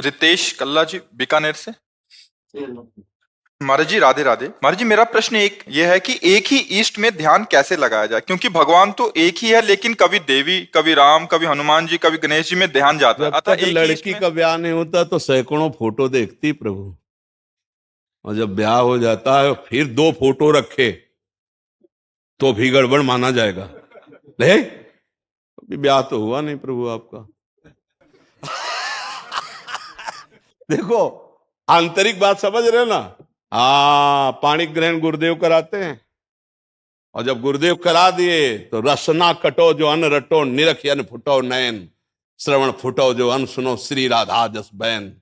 रितेश कल्ला जी बीकानेर से। महाराज जी राधे राधे। महाराज जी मेरा प्रश्न ये है कि एक ही इष्ट में ध्यान कैसे लगाया जाए, क्योंकि भगवान तो एक ही है, लेकिन कभी देवी, कभी राम, कभी हनुमान जी, कभी गणेश जी में ध्यान जाता है। जब अतः तक एक ही इष्ट लड़की में। का ब्याह नहीं होता तो सैकड़ों फोटो देखती प्रभु, और जब ब्याह हो जाता है फिर 2 फोटो रखे तो भी गड़बड़ माना जाएगा। ले, अभी ब्याह तो हुआ नहीं प्रभु आपका। देखो, आंतरिक बात समझ रहे हो ना। हाँ, पाणी ग्रहण गुरुदेव कराते हैं, और जब गुरुदेव करा दिए तो रसना कटो जो अन रटो, निरख अन फुटो नयन, श्रवण फुटो जो अन सुनो, श्री राधा जस बैन,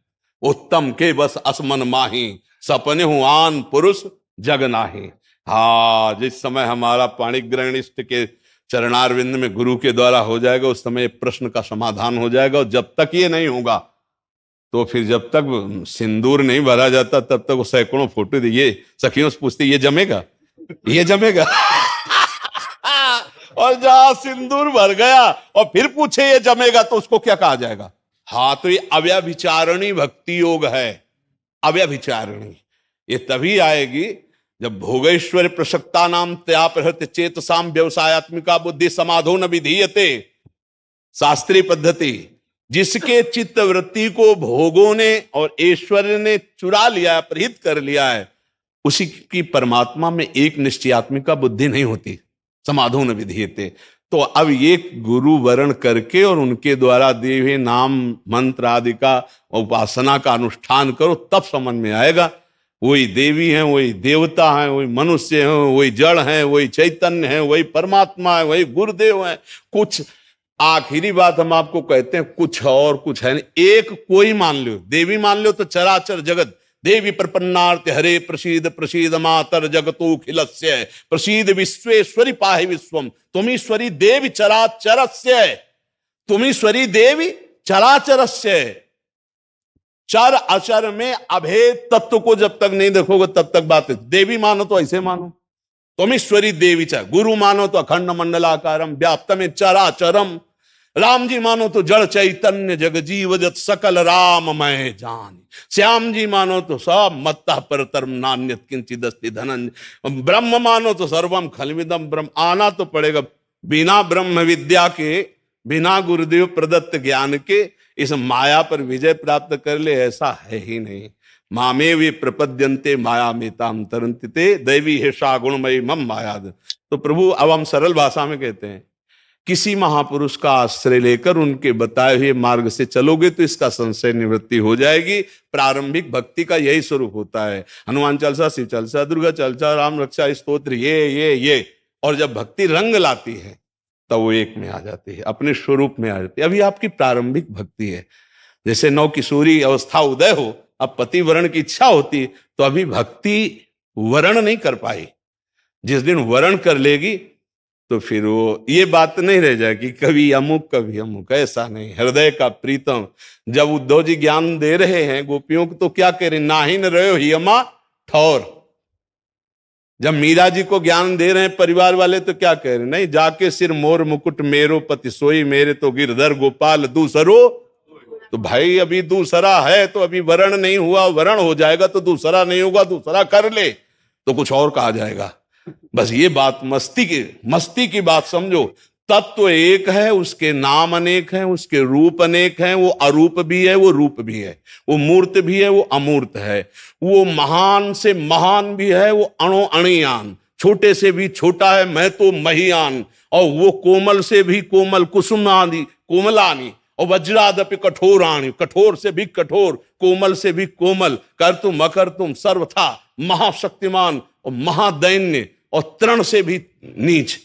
उत्तम के बस असमन माही, सपने हूं आन पुरुष जग नाही। हाँ, जिस समय हमारा पाणी ग्रहण इष्ट के चरणारविंद में गुरु के द्वारा हो जाएगा, उस समय प्रश्न का समाधान हो जाएगा। और जब तक ये नहीं होगा तो फिर जब तक सिंदूर नहीं भरा जाता तब तक वो सैकड़ों फोटो दिए, सखियों से पूछते ये जमेगा, ये जमेगा। और जहां सिंदूर भर गया और फिर पूछे ये जमेगा तो उसको क्या कहा जाएगा? हाँ, तो ये अव्यभिचारिणी भक्ति योग है। अव्यभिचारिणी ये तभी आएगी जब भोगेश्वर प्रसक्ता नाम त्यापहृत चेतसाम व्यवसायत्मिका बुद्धि समाधो न विधीयते। शास्त्रीय पद्धति, जिसके चित्त वृत्ति को भोगों ने और ऐश्वर्य ने चुरा लिया, अपहृत कर लिया है, उसी की परमात्मा में एक निश्चयात्मिका बुद्धि नहीं होती। समाधो न विधीयते। तो अब ये गुरु वरण करके और उनके द्वारा दिए हुए नाम मंत्र आदि का उपासना का अनुष्ठान करो, तब समझ में आएगा वही देवी हैं, वही देवता हैं, वही मनुष्य हैं, वही जड़ हैं, वही चैतन्य हैं, वही परमात्मा है, वही गुरुदेव हैं। कुछ आखिरी बात हम आपको कहते हैं, कुछ और कुछ है नहीं। एक कोई मान लो, देवी मान लो तो चराचर जगत, देवी प्रपन्नार्थ हरे प्रसीद प्रसीद मातर जगतो खिलस्य, प्रसीद विश्वेश्वरी पाहि विश्वम, तुमीश्वरी देवी चराचरस्य, तुमीश्वरी देवी चराचरस्य। चर अचर में अभेद तत्व को जब तक नहीं देखोगे तब तक बात है। देवी मानो तो ऐसे मानो, तुमीश्वरी देवी च, गुरु मानो तो अखंड मंडलाकारम व्याप्तम चराचरम, राम जी मानो तो जड़ चैतन्य जग जीवजत सकल राममय जान, श्याम जी मानो तो सब मत्ता परतरम नान्यत किंचित अस्ति धनंजय, ब्रह्म मानो तो सर्वम खलविदम ब्रह्म। आना तो पड़ेगा, बिना ब्रह्म विद्या के, बिना गुरुदेव प्रदत्त ज्ञान के इस माया पर विजय प्राप्त कर ले, ऐसा है ही नहीं। मामे वे प्रपद्यंते माया मेताम तरंतिते, दैवी हेषा गुणमयी मम मायाद। तो प्रभु अब हम सरल भाषा में कहते हैं, किसी महापुरुष का आश्रय लेकर उनके बताए हुए मार्ग से चलोगे तो इसका संशय निवृत्ति हो जाएगी। प्रारंभिक भक्ति का यही स्वरूप होता है। हनुमान चालीसा, शिव चालीसा, दुर्गा चालीसा, राम रक्षा स्तोत्र, ये और जब भक्ति रंग लाती है तब वो एक में आ जाती है, अपने स्वरूप में आ जाती है। अभी आपकी प्रारंभिक भक्ति है, जैसे नव किशोरी अवस्था उदय हो, अब पति वरण की इच्छा होती तो अभी भक्ति वरण नहीं कर पाई। जिस दिन वरण कर लेगी तो फिर वो ये बात नहीं रह जाएगी कभी अमुक, ऐसा नहीं। हृदय का प्रीतम, जब उद्धव जी ज्ञान दे रहे हैं गोपियों को तो क्या कह रहे, नाहिन रहे हो हियमा ठौर। जब मीरा जी को ज्ञान दे रहे हैं परिवार वाले तो क्या कह रहे, नहीं जाके सिर मोर मुकुट मेरो पति सोई, मेरे तो गिरधर गोपाल दूसरो। तो भाई अभी दूसरा है तो अभी वरण नहीं हुआ, वरण हो जाएगा तो दूसरा नहीं होगा, दूसरा कर ले तो कुछ और कहा जाएगा। बस ये बात मस्ती की बात समझो। तत्व एक है, उसके नाम अनेक हैं, उसके रूप अनेक हैं। वो अरूप भी है, वो रूप भी है, वो मूर्त भी है, वो अमूर्त है, वो महान से महान भी है, वो अणो अणियान, छोटे से भी छोटा है, मैं तो महियान, और वो कोमल से भी कोमल, कुसुमादि कोमलानी, और वज्रादपि कठोराणी, कठोर से भी कठोर, कोमल से भी कोमल, कर तुम अकर तुम सर्वथा महाशक्तिमान और महादैन्य, और तृण से भी नीच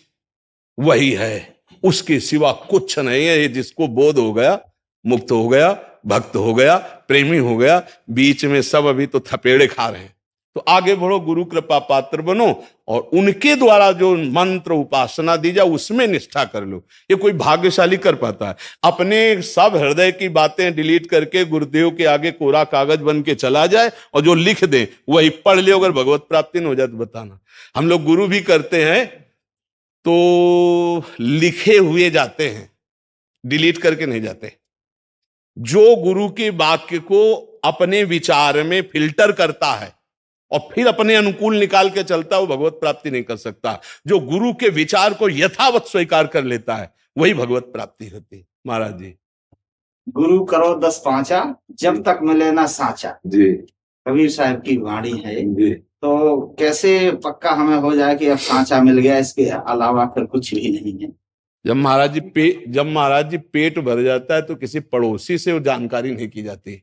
वही है। उसके सिवा कुछ नहीं है। ये जिसको बोध हो गया, मुक्त हो गया, भक्त हो गया, प्रेमी हो गया, बीच में सब अभी तो थपेड़े खा रहे हैं। तो आगे बढ़ो, गुरु कृपा पात्र बनो, और उनके द्वारा जो मंत्र उपासना दी जाए उसमें निष्ठा कर लो। ये कोई भाग्यशाली कर पाता है? अपने सब हृदय की बातें डिलीट करके गुरुदेव के आगे कोरा कागज बन के चला जाए और जो लिख दे वही पढ़ ले, अगर भगवत प्राप्ति न हो जाए तो बताना। हम लोग गुरु भी करते हैं तो लिखे हुए जाते हैं, डिलीट करके नहीं जाते। जो गुरु के वाक्य को अपने विचार में फिल्टर करता है और फिर अपने अनुकूल निकाल के चलता है, वो भगवत प्राप्ति नहीं कर सकता। जो गुरु के विचार को यथावत स्वीकार कर लेता है वही भगवत प्राप्ति होती है। महाराज जी। गुरु करो 10 पांचा, जब तक मिले ना साचा, जी कबीर साहब की वाणी है। जी। तो कैसे पक्का हमें हो जाए कि अब साचा मिल गया, इसके अलावा फिर कुछ भी नहीं है? जब महाराज जी पेट भर जाता है तो किसी पड़ोसी से वो जानकारी नहीं की जाती।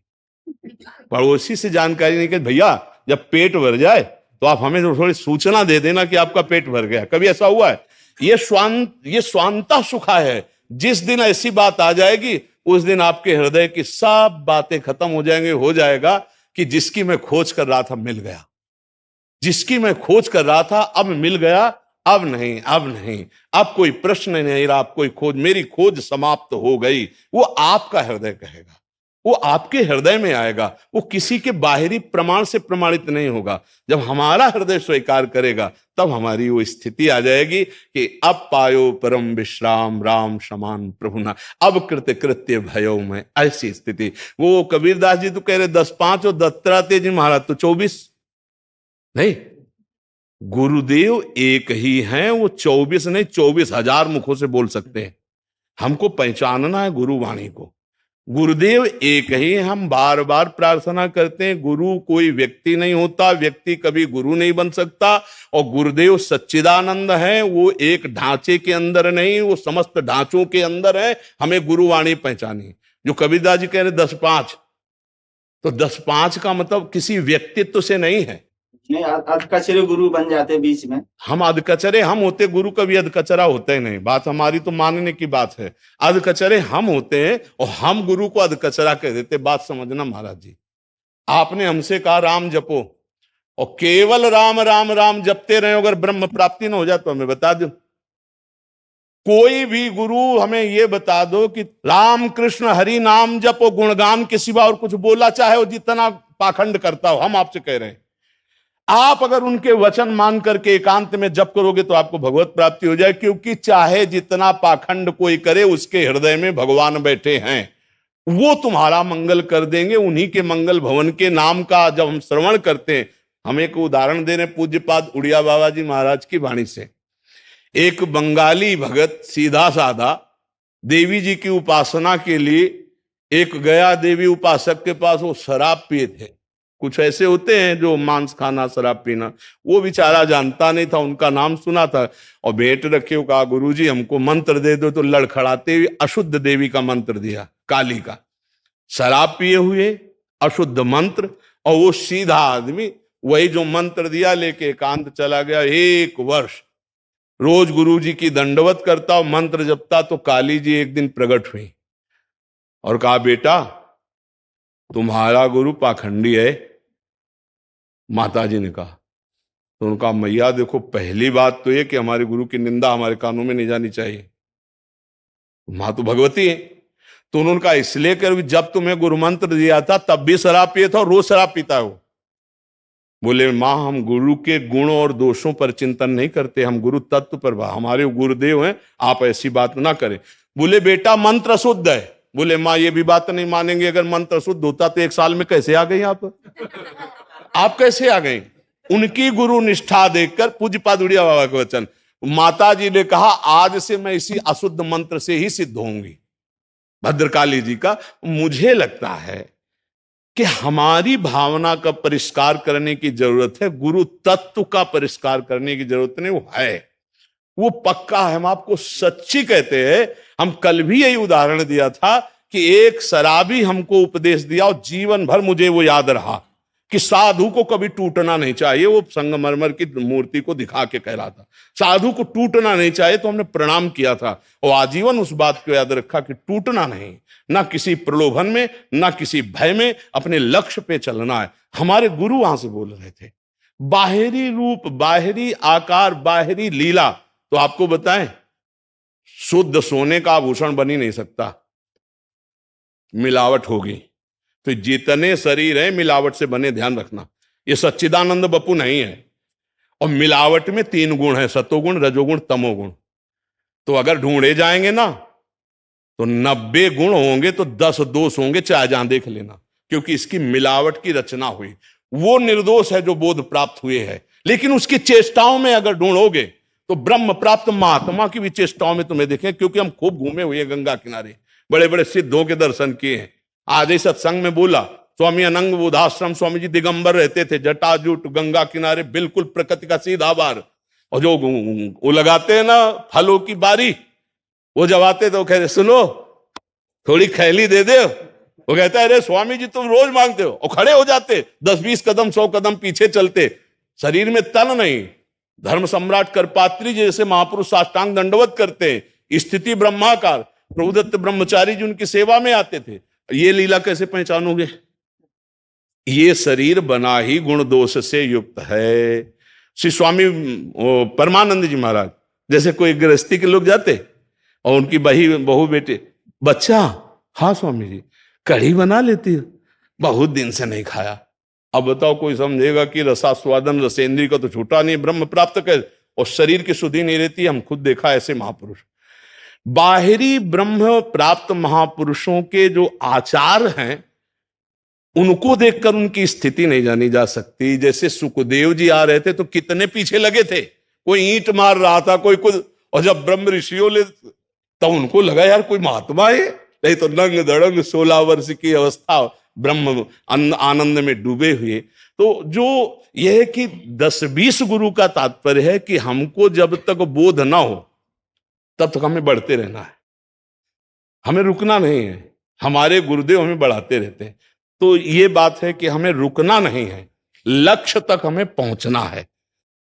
पड़ोसी से जानकारी नहीं कि भैया जब पेट भर जाए तो आप हमें थोड़ी सूचना दे देना कि आपका पेट भर गया। कभी ऐसा हुआ है? ये स्वांता सुखा है। जिस दिन ऐसी बात आ जाएगी उस दिन आपके हृदय की सब बातें खत्म हो जाएंगे। हो जाएगा कि जिसकी मैं खोज कर रहा था मिल गया, जिसकी मैं खोज कर रहा था अब मिल गया। अब नहीं, अब नहीं, अब कोई प्रश्न नहीं रहा, अब कोई खोज, मेरी खोज समाप्त हो गई। वो आपका हृदय कहेगा, वो आपके हृदय में आएगा, वो किसी के बाहरी प्रमाण से प्रमाणित नहीं होगा। जब हमारा हृदय स्वीकार करेगा तब हमारी वो स्थिति आ जाएगी कि अब पायो परम विश्राम राम समान प्रभु ना, अब कृत्य कृत्य भयो में। ऐसी स्थिति। वो कबीरदास जी तो कह रहे 10-5 और दत्तात्रेय जी महाराज तो 24 नहीं। गुरुदेव एक ही हैं, वो 24 नहीं 24,000 मुखों से बोल सकते हैं। हमको पहचानना है गुरुवाणी को। गुरुदेव एक ही। हम बार बार प्रार्थना करते हैं, गुरु कोई व्यक्ति नहीं होता, व्यक्ति कभी गुरु नहीं बन सकता। और गुरुदेव सच्चिदानंद है, वो एक ढांचे के अंदर नहीं, वो समस्त ढांचों के अंदर है। हमें गुरुवाणी पहचानी। जो कबीरदास जी कह रहे 10-5, तो 10-5 का मतलब किसी व्यक्तित्व से नहीं है। नहीं, अधकचरे गुरु बन जाते बीच में। हम अधकचरे हम होते, गुरु कभी अधकचरा होता ही नहीं। बात हमारी तो मानने की बात है। अधकचरे हम होते हैं और हम गुरु को अधकचरा कह देते। बात समझना महाराज जी। आपने हमसे कहा राम जपो और केवल राम राम राम जपते रहे, अगर ब्रह्म प्राप्ति न हो जाए तो हमें बता दो। कोई भी गुरु हमें यह बता दो कि राम कृष्ण हरि नाम जपो, गुणगान के सिवा और कुछ बोला, चाहे वो जितना पाखंड करता हो। हम आपसे कह रहे हैं, आप अगर उनके वचन मान करके एकांत में जप करोगे तो आपको भगवत प्राप्ति हो जाए। क्योंकि चाहे जितना पाखंड कोई करे, उसके हृदय में भगवान बैठे हैं, वो तुम्हारा मंगल कर देंगे। उन्हीं के मंगल भवन के नाम का जब हम श्रवण करते हैं, हम एक उदाहरण दे रहे हैं पूज्यपाद उड़िया बाबा जी महाराज की वाणी से। एक बंगाली भगत सीधा साधा देवी जी की उपासना के लिए एक गया देवी उपासक के पास, वो शराब पिए थे। कुछ ऐसे होते हैं जो मांस खाना शराब पीना, वो बेचारा जानता नहीं था, उनका नाम सुना था और भेंट रखे हो। कहा गुरुजी हमको मंत्र दे दो, तो लड़खड़ाते हुए अशुद्ध देवी का मंत्र दिया, काली का। शराब पिए हुए अशुद्ध मंत्र, और वो सीधा आदमी वही जो मंत्र दिया लेके एकांत चला गया। 1 वर्ष रोज गुरुजी की दंडवत करता और मंत्र जपता। तो काली जी एक दिन प्रकट हुई और कहा बेटा तुम्हारा गुरु पाखंडी है। माता जी ने कहा, तो उनका मैया देखो, पहली बात तो ये कि हमारे गुरु की निंदा हमारे कानों में नहीं जानी चाहिए। मां तो भगवती है। तो उन्होंने कहा इसलिए कर, जब तुम्हें गुरु मंत्र दिया था तब भी शराब पिए था और रोज शराब पीता है वो। बोले मां हम गुरु के गुण और दोषों पर चिंतन नहीं करते, हम गुरु तत्व पर, हमारे गुरुदेव हैं, आप ऐसी बात ना करें। बोले बेटा मंत्र शुद्ध है। बोले मां ये भी बात नहीं मानेंगे, अगर मंत्र शुद्ध होता तो 1 साल में कैसे आ गई आप कैसे आ गई? उनकी गुरु निष्ठा देखकर पूज्यपाद उड़िया बाबा के वचन, माता जी ने कहा आज से मैं इसी अशुद्ध मंत्र से ही सिद्ध होंगी, भद्रकाली जी का। मुझे लगता है कि हमारी भावना का परिष्कार करने की जरूरत है, गुरु तत्व का परिष्कार करने की जरूरत नहीं। वो है, वो पक्का है। हम आपको सच्ची कहते हैं। हम कल भी यही उदाहरण दिया था कि एक शराबी हमको उपदेश दिया और जीवन भर मुझे वो याद रहा कि साधु को कभी टूटना नहीं चाहिए। वो संगमरमर की मूर्ति को दिखा के कह रहा था साधु को टूटना नहीं चाहिए। तो हमने प्रणाम किया था और आजीवन उस बात को याद रखा कि टूटना नहीं, ना किसी प्रलोभन में, ना किसी भय में, अपने लक्ष्य पे चलना है। हमारे गुरु वहां से बोल रहे थे। बाहरी रूप, बाहरी आकार, बाहरी लीला, तो आपको बताएं शुद्ध सोने का आभूषण बन ही नहीं सकता, मिलावट होगी। तो जितने शरीर हैं मिलावट से बने, ध्यान रखना। ये सच्चिदानंद बपू नहीं है। और मिलावट में 3 गुण है, सतोगुण, रजोगुण, तमोगुण। तो अगर ढूंढे जाएंगे ना तो 90 गुण होंगे तो 10 दोष होंगे, चाहे जहां देख लेना, क्योंकि इसकी मिलावट की रचना हुई। वो निर्दोष है जो बोध प्राप्त हुए है, लेकिन उसकी चेष्टाओं में अगर ढूंढोगे तो ब्रह्म प्राप्त महात्मा की भी चेष्टाओं में तुम्हें देखें, क्योंकि हम खूब घूमे हुए हैं गंगा किनारे, बड़े बड़े सिद्धों के दर्शन किए हैं। आज ही सत्संग में बोला, स्वामी अनंग बोधाश्रम स्वामी जी दिगंबर रहते थे, जटाजूट, गंगा किनारे, बिल्कुल प्रकृति का सीधा बार। और जो वो लगाते हैं ना फलों की बारी, वो जब आते तो कहते सुनो थोड़ी खैली दे दे। वो कहता है अरे स्वामी जी तुम रोज मांगते हो, और खड़े हो जाते, 10-20 कदम 100 कदम पीछे चलते, शरीर में तन नहीं। धर्म सम्राट करपात्री जैसे महापुरुष साष्टांग दंडवत करते, स्थिति ब्रह्माकार। प्रभुदत्त ब्रह्मचारी जी उनकी सेवा में आते थे। ये लीला कैसे पहचानोगे? ये शरीर बना ही गुण दोष से युक्त है। श्री स्वामी परमानंद जी महाराज जैसे कोई गृहस्थी के लोग जाते और उनकी बहू बेटे, बच्चा हाँ स्वामी जी कढ़ी बना लेती है, बहुत दिन से नहीं खाया। अब बताओ कोई समझेगा कि रसास्वादन रसेंद्री का तो छूटा नहीं, ब्रह्म प्राप्त कर, और शरीर की शुद्धि नहीं रहती। हम खुद देखा ऐसे महापुरुष। बाहरी ब्रह्म प्राप्त महापुरुषों के जो आचार हैं उनको देखकर उनकी स्थिति नहीं जानी जा सकती। जैसे सुखदेव जी आ रहे थे तो कितने पीछे लगे थे, कोई ईंट मार रहा था, कोई कुछ, और जब ब्रह्म ऋषियों ले तब उनको लगा यार कोई महात्मा है, नहीं तो नंग दड़ंग 16 वर्ष की अवस्था ब्रह्म आनंद में डूबे हुए। तो जो यह है कि 10-20 गुरु का तात्पर्य है कि हमको जब तक बोध ना हो तब तक हमें बढ़ते रहना है, हमें रुकना नहीं है। हमारे गुरुदेव हमें बढ़ाते रहते हैं। तो ये बात है कि हमें रुकना नहीं है, लक्ष्य तक हमें पहुंचना है।